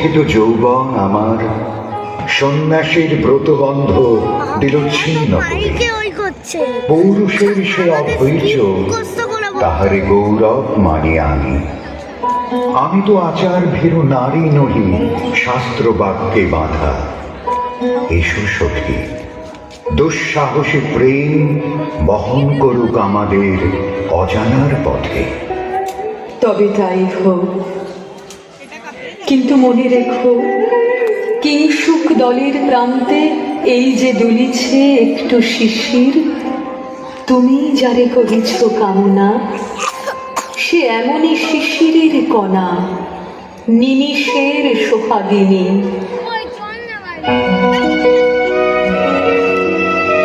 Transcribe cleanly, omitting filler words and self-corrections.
কুণ্ঠিত যৌবন আমার সন্ন্যাসীর ব্রতবন্ধ দিল ছিন্ন করে। পৌরুষের সে অধৈর্য তাহারে গৌরব মানি আনি। আমি তো আচার ভীরু নারী নহি, শাস্ত্র বাক্যে বাঁধা। এসো সখী, দুঃসাহসী প্রেম বহন করুক আমাদের অজানার পথে। তবে তাই হোক, কিন্তু মনে রেখো, কিংসুক দলের প্রান্তে এই যে দুলিছে একটু শিশির, তুমি যারে করেছ কামনা, সে এমনই শিশিরের কণা, নিমিষের সোহাগিনী।